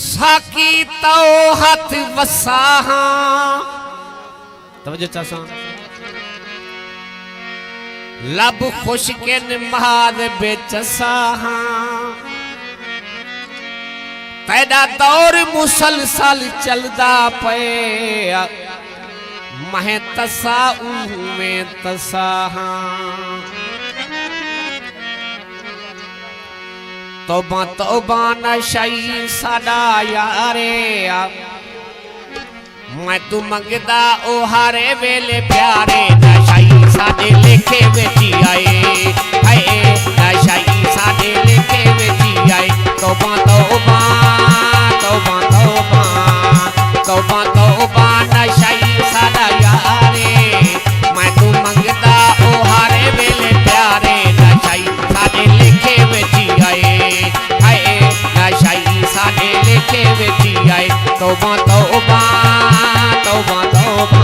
साकी तो हाथ वसाहा तवज्जो चासा लब खुश के नमाज बेचसाहा तेरा दौर मुसलसल चलदा पे मह तसा में तसाहा तौबा तौबा नशाई साडा यारे मैं तू मंगदा ओ हारे वेले प्यारे नशाई साडे लेखे बेची आए हाय नशाई साडे लेखे बेची आए तौबा तौबा तौबा तौबा तौबा तौबा नशाई साडा यारे मैं तू मंगदा ओ हारे वेले प्यारे नशाई साडे लेखे बेची आए हाय नशाई साडे लेखे बेची आए तौबा तौबा तौबा तौबा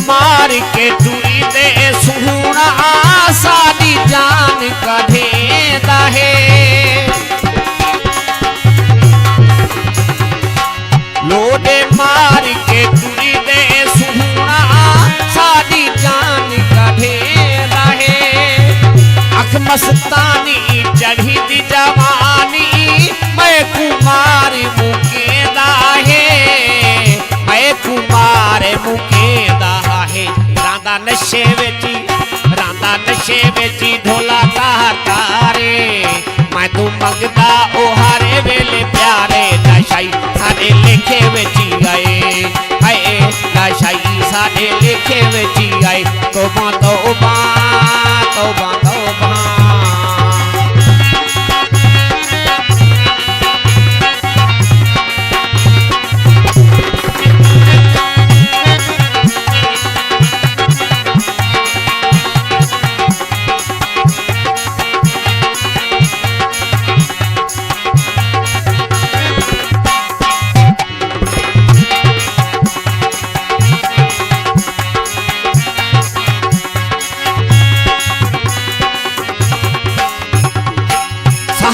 मार के टूरी दे सुना साडी जान कढ़ेदा है लोडे मार के टूरी दे सुना साडी जान कढ़ेदा है अख मस्तानी चढ़ी दी जवानी मैं कुमार मुकेदा है मैं कुमार मुकेदा रांदा नशे बेची ढोला तारे मैं तू मंगदा ओ हारे वेले प्यारे नशाई साडे लेखे बेची गए हाय नशाई साडे लेखे बेची गए तौबा तौबा तौबा तौबा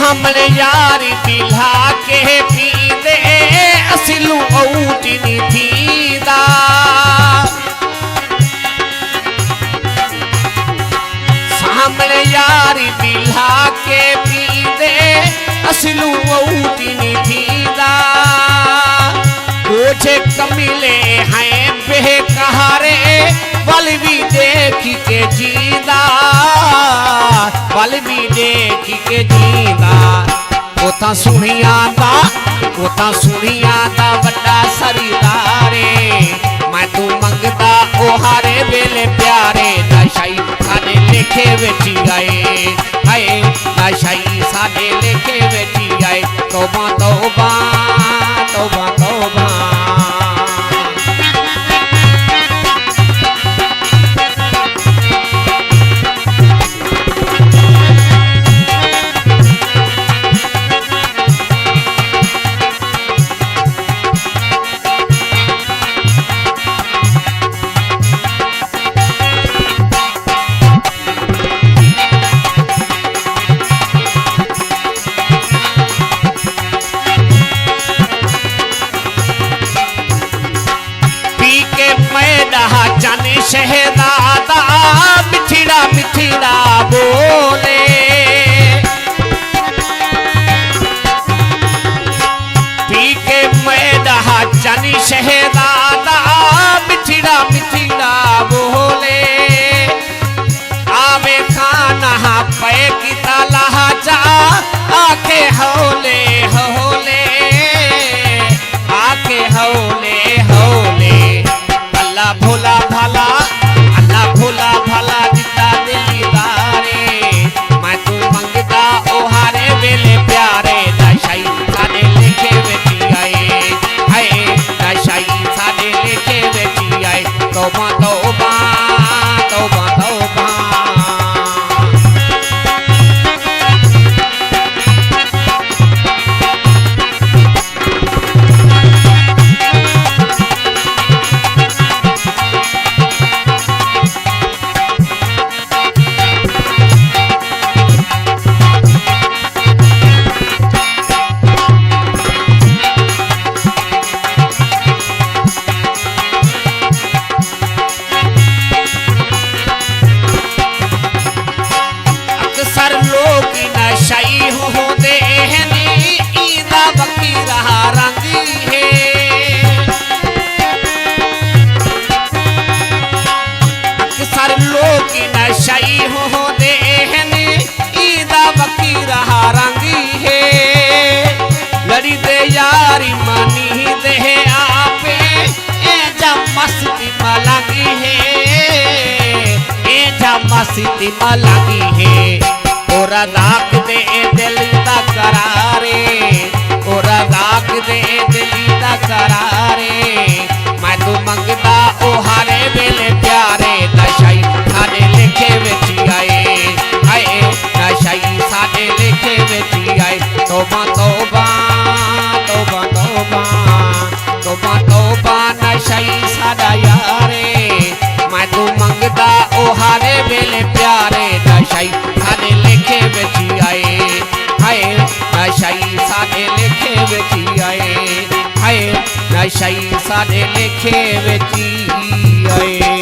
हमने यारी दिला के पींदे असलू औटनी थीदा सामने यारी दिला के पींदे असलू औटनी थीदा कुछ कमिले हैं बेकहारे बल भी देख के जीदा बल भी देख के जीदा कोता सुनिया दा बड़ा सरीदारे मैं तू मंगदा ओ हारे वेले प्यारे नशाई साडे लेखे बेची गए हाय नशाई साडे लेखे बेची गए तौबा तौबा तौबा तौबा सीटी मलागी है ओ रज़ाक दे दिल दा करारे ओ रज़ाक दे दिल दा करारे मैं तू मंगदा ओ हारे वेले प्यारे नशाई साडे लिखे विच आए हाय नशाई साडे लिखे विच आए तौबा तौबा तौबा तौबा तौबा तौबा नशाई साडा यारे मैं तू मंगदा ओ हारे वेले प्यारे नशाई साडे लिखे विच आए हाय नशाई साडे लिखे विच आए हाय नशाई साडे लिखे विच आए।